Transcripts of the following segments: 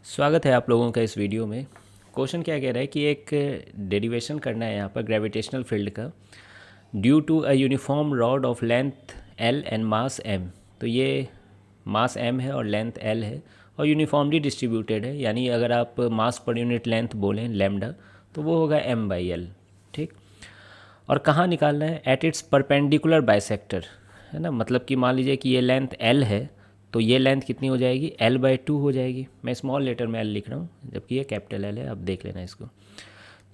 स्वागत है आप लोगों का इस वीडियो में। क्वेश्चन क्या कह रहा है कि एक डेरिवेशन करना है यहाँ पर ग्रेविटेशनल फील्ड का due to a uniform rod of length L and mass M. तो ये मास एम है और लेंथ एल है और यूनिफॉर्मली डिस्ट्रीब्यूटेड है, यानी अगर आप मास पर यूनिट लेंथ बोलें लैम्डा तो वो होगा एम बाई एल। ठीक। और कहाँ निकालना है? एट इट्स परपेंडिकुलर बाइसेक्टर, है ना। मतलब कि मान लीजिए कि ये लेंथ एल है तो ये लेंथ कितनी हो जाएगी? एल बाई टू हो जाएगी। मैं स्मॉल लेटर में एल लिख रहा हूँ जबकि ये कैपिटल एल है, अब देख लेना इसको।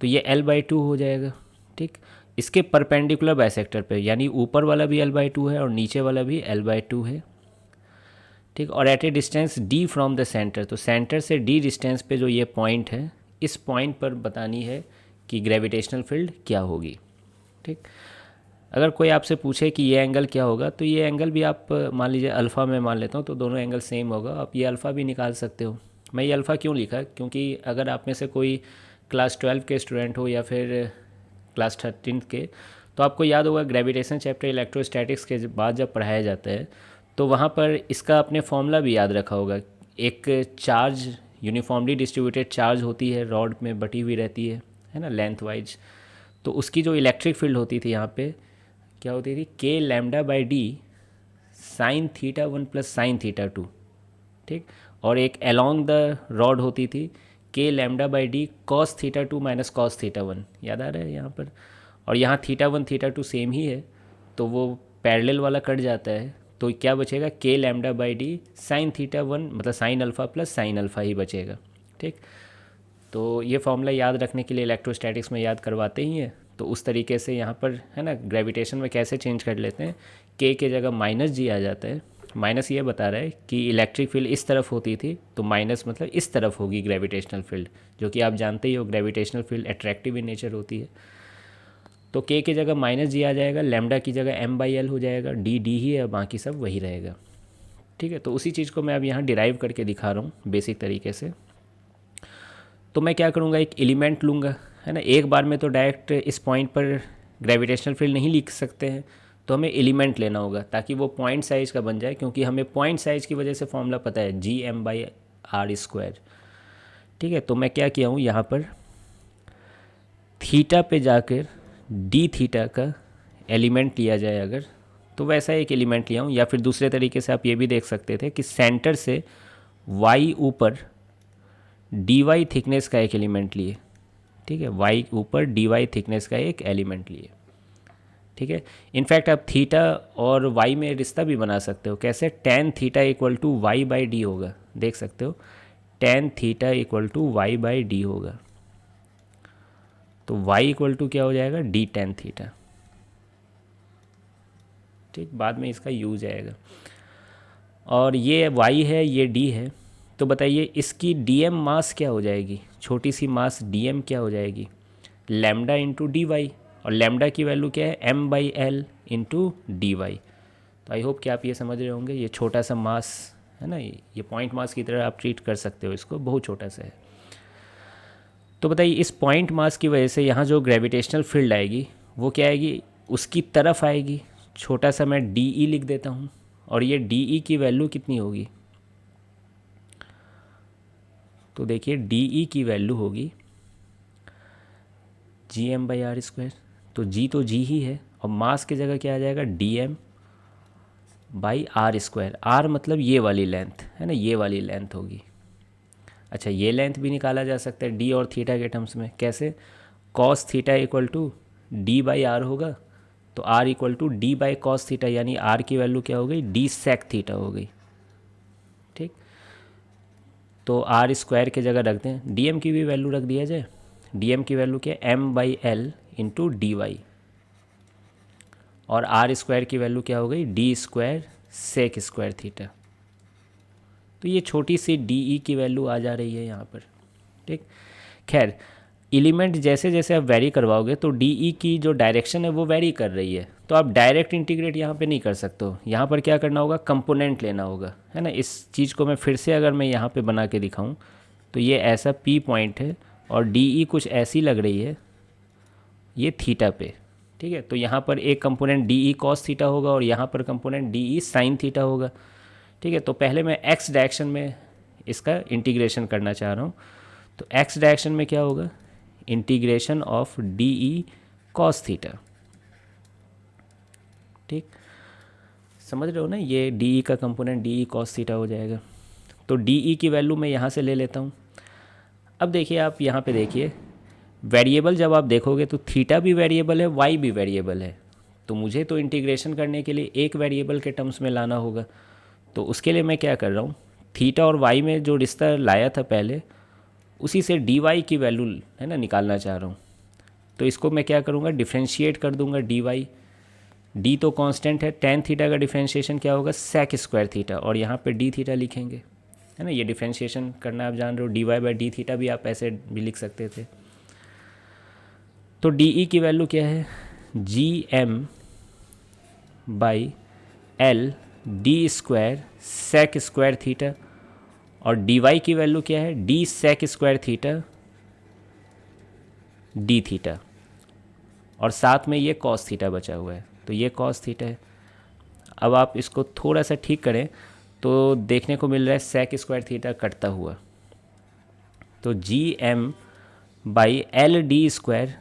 तो ये एल बाई टू हो जाएगा। ठीक। इसके परपेंडिकुलर बाइसेक्टर पे, यानी ऊपर वाला भी एल बाई टू है और नीचे वाला भी एल बाई टू है। ठीक। और at a distance D from the centre, तो सेंटर से डी डिस्टेंस पे जो ये पॉइंट है, इस पॉइंट पर बतानी है कि ग्रेविटेशनल फील्ड क्या होगी। ठीक। अगर कोई आपसे पूछे कि ये एंगल क्या होगा, तो ये एंगल भी आप मान लीजिए अल्फ़ा में मान लेता हूँ, तो दोनों एंगल सेम होगा। आप ये अल्फ़ा भी निकाल सकते हो। मैं ये अल्फ़ा क्यों लिखा? क्योंकि अगर आप में से कोई क्लास 12 के स्टूडेंट हो या फिर क्लास 13 के, तो आपको याद होगा ग्रेविटेशन चैप्टर इलेक्ट्रोस्टैटिक्स के बाद जब पढ़ाया जाता है तो वहाँ पर इसका आपने फॉर्मूला भी याद रखा होगा। एक चार्ज, यूनिफॉर्मली डिस्ट्रीब्यूटेड चार्ज होती है, रॉड में बटी हुई रहती है ना, लेंथ वाइज। तो उसकी जो इलेक्ट्रिक फील्ड होती थी यहाँ पे क्या होती थी? K lambda by D sine theta one plus sine theta two. ठीक। और एक अलोंग द रॉड होती थी K lambda by D cos theta two minus cos theta one. याद आ रहा है यहाँ पर? और यहाँ theta one theta two same ही है, तो वो पैरेलल वाला कट जाता है, तो क्या बचेगा? K lambda by D sine theta one, मतलब sine alpha plus sine alpha ही बचेगा। ठीक। तो ये फॉर्मूला याद रखने के लिए इलेक्ट्रोस्टैटिक्स में याद करवाते ही हैं। तो उस तरीके से यहाँ पर, है ना, ग्रेविटेशन में कैसे चेंज कर लेते हैं, के जगह माइनस जी आ जाता है। माइनस ये बता रहा है कि इलेक्ट्रिक फील्ड इस तरफ होती थी, तो माइनस मतलब इस तरफ होगी ग्रेविटेशनल फील्ड, जो कि आप जानते ही हो gravitational field attractive in nature होती है। तो के जगह माइनस जी आ जाएगा, लैम्डा की जगह एम बाई एल हो जाएगा, डी डी ही है, बाकी सब वही रहेगा। ठीक है। तो उसी चीज़ को मैं अब यहाँ डिराइव करके दिखा रहा हूँ बेसिक तरीके से। तो मैं क्या करूँगा, एक एलिमेंट लूँगा, है ना। एक बार में तो डायरेक्ट इस पॉइंट पर ग्रेविटेशनल फील्ड नहीं लिख सकते हैं, तो हमें एलिमेंट लेना होगा ताकि वो पॉइंट साइज़ का बन जाए, क्योंकि हमें पॉइंट साइज़ की वजह से फॉर्मूला पता है G M by R square. ठीक है। तो मैं क्या किया हूँ यहाँ पर, थीटा पे जाकर डी थीटा का एलिमेंट लिया जाए अगर, तो वैसा एक एलिमेंट लिया हूँ। या फिर दूसरे तरीके से आप ये भी देख सकते थे कि सेंटर से वाई ऊपर डी वाई थिकनेस का एक एलिमेंट लिए। ठीक है। वाई ऊपर डी वाई थिकनेस का एक एलिमेंट लिए। ठीक है। इनफैक्ट आप थीटा और वाई में रिश्ता भी बना सकते हो। कैसे? Tan theta equal to Y by D होगा, देख सकते हो। Tan theta equal to Y by D होगा, तो वाई इक्वल टू क्या हो जाएगा? D tan theta. ठीक। बाद में इसका यूज आएगा। और ये वाई है, ये डी है, तो बताइए इसकी डी एम मास क्या हो जाएगी? छोटी सी मास डी एम क्या हो जाएगी? Lambda into D Y. और लैम्डा की वैल्यू क्या है? M by L into D Y. तो आई होप कि आप ये समझ रहे होंगे। ये छोटा सा मास है ना, ये पॉइंट मास की तरह आप ट्रीट कर सकते हो इसको, बहुत छोटा सा है। तो बताइए इस पॉइंट मास की वजह से यहाँ जो ग्रेविटेशनल फील्ड आएगी वो क्या आएगी? उसकी तरफ आएगी। छोटा सा मैं डी ई लिख देता हूँ, और ये डी ई की वैल्यू कितनी होगी? तो देखिए डी ई की वैल्यू होगी G M by R square. तो जी ही है, और मास की जगह क्या आ जाएगा? D M by R square. R मतलब ये वाली लेंथ, है ना, ये वाली लेंथ होगी। अच्छा, ये लेंथ भी निकाला जा सकता है डी और थीटा के टर्म्स में। कैसे? Cos theta equal to D by R होगा, तो R equal to D by cos theta, यानी आर की वैल्यू क्या हो गई? डी सेक थीटा हो गई। ठीक। तो आर स्क्वायर की जगह रख दें, डी एम की भी वैल्यू रख दिया जाए। डी एम की वैल्यू क्या है? M by L into D Y. और आर स्क्वायर की वैल्यू क्या हो गई? D square sec square theta. तो ये छोटी सी डी ई की वैल्यू आ जा रही है यहाँ पर। ठीक। खैर, एलिमेंट जैसे जैसे आप वेरी करवाओगे तो डी ई की जो डायरेक्शन है वो वेरी कर रही है, तो आप डायरेक्ट इंटीग्रेट यहाँ पे नहीं कर सकते हो। यहाँ पर क्या करना होगा? कंपोनेंट लेना होगा, है ना। इस चीज़ को मैं फिर से अगर मैं यहाँ पे बना के दिखाऊँ, तो ये ऐसा पी पॉइंट है और डी ई कुछ ऐसी लग रही है ये थीटा पे। ठीक है। तो यहाँ पर एक component D E cos theta होगा और यहाँ पर component D E sine theta होगा। ठीक है। तो पहले मैं एक्स डायरेक्शन में इसका इंटीग्रेशन करना चाह रहा हूँ। तो एक्स डायरेक्शन में क्या होगा, integration of D E cos theta. ठीक, समझ रहे हो ना, ये डी ई का component D E cos theta हो जाएगा। तो डी ई की वैल्यू मैं यहाँ से ले लेता हूँ। अब देखिए आप यहाँ पे देखिए, वेरिएबल जब आप देखोगे तो थीटा भी वेरिएबल है, वाई भी वेरिएबल है। तो मुझे तो इंटीग्रेशन करने के लिए एक वेरिएबल के टर्म्स में लाना होगा। तो उसके लिए मैं क्या कर रहा हूँ, थीटा और वाई में जो रिश्ता लाया था पहले, उसी से डी वाई की वैल्यू है ना निकालना चाह रहा हूँ। तो इसको मैं क्या करूँगा, डिफ्रेंशिएट कर दूंगा डी वाई। डी तो कांस्टेंट है, टेन थीटा का डिफ्रेंशिएशन क्या होगा, सेक स्क्वायर थीटा, और यहाँ पे डी थीटा लिखेंगे, है ना। ये डिफ्रेंशिएशन करना आप जान रहे हो, D Y by D theta भी आप ऐसे भी लिख सकते थे। तो डी ई की वैल्यू क्या है, G M by L D square sec square theta, और डी वाई की वैल्यू क्या है, D sec square theta D theta, और साथ में ये कॉस थीटा बचा हुआ है, तो ये कॉस थीटा है। अब आप इसको थोड़ा सा ठीक करें तो देखने को मिल रहा है सेक स्क्वायर थीटा कटता हुआ। तो G M by L D square,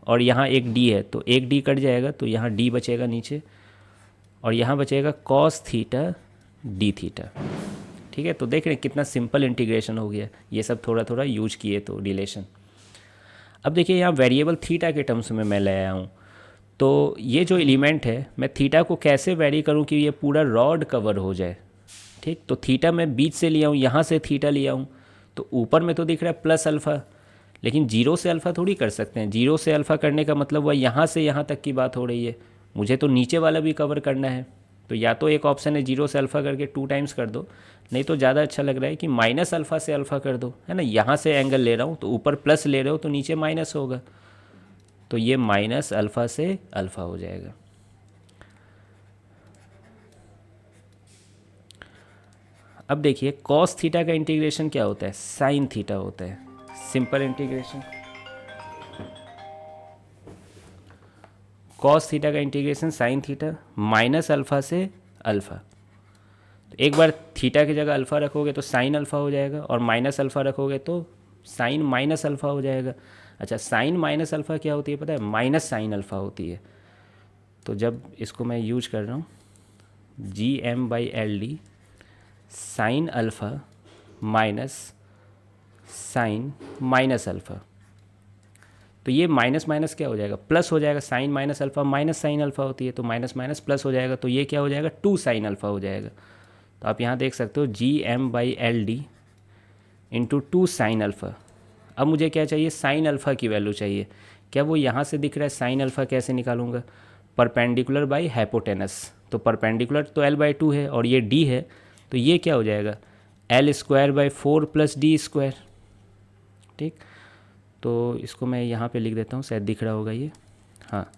और यहाँ एक डी है तो एक डी कट जाएगा, तो यहाँ डी बचेगा नीचे, और यहाँ बचेगा कॉस थीटा डी थीटा। ठीक है, तो देख रहे हैं कितना सिंपल इंटीग्रेशन हो गया, ये सब थोड़ा थोड़ा यूज किए तो रिलेशन। अब देखिए यहाँ वेरिएबल थीटा के टर्म्स में मैं ले आया हूँ। तो ये जो एलिमेंट है, मैं थीटा को कैसे वेरी करूँ कि ये पूरा रॉड कवर हो जाए। ठीक, तो थीटा मैं बीच से लिया हूँ, यहाँ से थीटा लिया हूँ, तो ऊपर में तो दिख रहा है प्लस अल्फ़ा, लेकिन जीरो से अल्फ़ा थोड़ी कर सकते हैं। जीरो से अल्फ़ा करने का मतलब वह यहाँ से यहाँ तक की बात हो रही है, मुझे तो नीचे वाला भी कवर करना है। तो या तो एक ऑप्शन है जीरो से अल्फ़ा करके 2 टाइम्स कर दो, नहीं तो ज़्यादा अच्छा लग रहा है कि माइनस अल्फ़ा से अल्फ़ा कर दो, है ना। यहाँ से एंगल ले रहा हूँ तो ऊपर प्लस ले रहे हो तो नीचे माइनस होगा, तो ये माइनस अल्फ़ा से अल्फ़ा हो जाएगा। अब देखिए कॉस थीटा का इंटीग्रेशन क्या होता है, साइन थीटा होता है, सिंपल इंटीग्रेशन। कॉस थीटा का integration sine theta minus alpha से अल्फ़ा। तो एक बार थीटा की जगह अल्फ़ा रखोगे तो साइन अल्फ़ा हो जाएगा, और माइनस अल्फ़ा रखोगे तो साइन माइनस अल्फ़ा हो जाएगा। अच्छा, साइन माइनस अल्फ़ा क्या होती है पता है, माइनस साइन अल्फ़ा होती है। तो जब इसको मैं यूज कर रहा हूँ, G M by L D sine alpha minus sine minus alpha, तो ये माइनस माइनस क्या हो जाएगा, प्लस हो जाएगा। Sine minus alpha minus sine alpha होती है, तो माइनस माइनस प्लस हो जाएगा, तो ये क्या हो जाएगा, 2 साइन अल्फ़ा हो जाएगा। तो आप यहाँ देख सकते हो G M by L D into 2 sine alpha. अब मुझे क्या चाहिए, साइन अल्फ़ा की वैल्यू चाहिए। क्या वो यहाँ से दिख रहा है, साइन अल्फ़ा कैसे निकालूंगा, परपेंडिकुलर बाई हाइपोटेनस। तो परपेंडिकुलर तो एल बाई 2 है और ये डी है, तो ये क्या हो जाएगा, L square by 4 plus D square. ठीक, तो इसको मैं यहाँ पे लिख देता हूँ, शायद दिख रहा होगा ये, हाँ।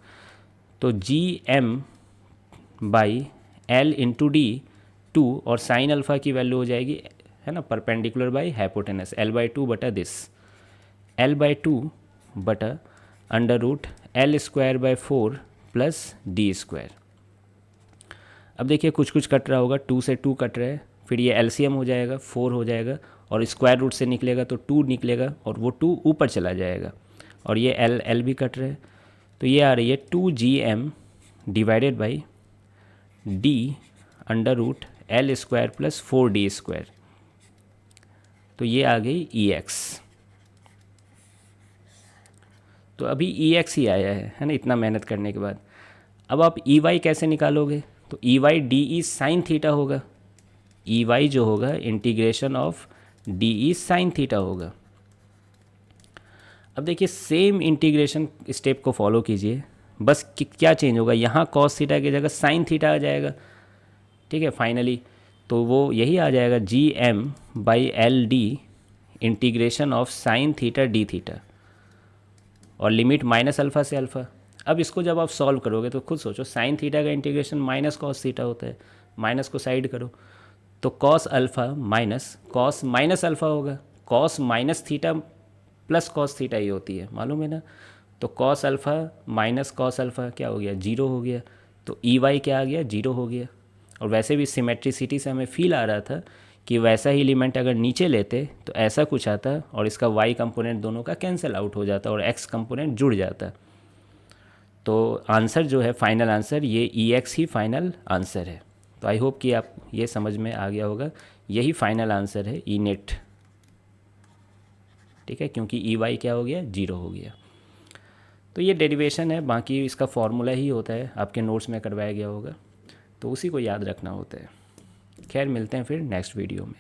तो G M by L into D 2, और साइन अल्फ़ा की वैल्यू हो जाएगी, है ना, perpendicular by hypotenuse, L by 2 बटा दिस, एल बाई 2 बटा under root L square by 4 plus D square. अब देखिए कुछ कुछ कट रहा होगा, 2 से 2 कट रहा है, फिर ये एलसीएम हो जाएगा, 4 हो जाएगा, और स्क्वायर रूट से निकलेगा तो 2 निकलेगा, और वो 2 ऊपर चला जाएगा, और ये एल एल भी कट रहा है, तो ये आ रही है 2gm divided by D under root L square plus 4d square. तो ये आ गई EX। तो अभी EX ही आया है ना, इतना मेहनत करने के बाद। अब आप EY कैसे निकालोगे, तो EY DE साइन थीटा होगा। EY जो होगा integration of DE sine theta होगा। अब देखिए सेम इंटीग्रेशन स्टेप को फॉलो कीजिए, बस क्या चेंज होगा, यहाँ कॉस थीटा की जगह साइन थीटा आ जाएगा। ठीक है, फाइनली तो वो यही आ जाएगा GM by LD integration of sine theta D theta, और लिमिट माइनस अल्फ़ा से अल्फ़ा। अब इसको जब आप सॉल्व करोगे तो खुद सोचो, साइन थीटा का इंटीग्रेशन माइनस कॉस थीटा होता है, माइनस को साइड करो तो cos alpha minus cos minus alpha होगा, cos minus theta plus cos theta ही होती है, मालूम है ना। तो cos alpha minus cos alpha क्या हो गया, 0 हो गया, तो EY क्या आ गया, 0 हो गया। और वैसे भी सिमेट्रिसिटी से हमें फील आ रहा था कि वैसा ही एलिमेंट अगर नीचे लेते तो ऐसा कुछ आता और इसका वाई कंपोनेंट दोनों का कैंसिल आउट हो जाता और एक्स कंपोनेंट जुड़ जाता। तो आंसर जो है फाइनल आंसर ये ई एक्स ही फाइनल आंसर है। तो आई होप कि आप ये समझ में आ गया होगा, यही फाइनल आंसर है ई नेट। ठीक है, क्योंकि ई वाई क्या हो गया, 0 हो गया। तो ये डेरिवेशन है, बाकी इसका फॉर्मूला ही होता है, आपके नोट्स में करवाया गया होगा, तो उसी को याद रखना होता है। खैर मिलते हैं फिर नेक्स्ट वीडियो में।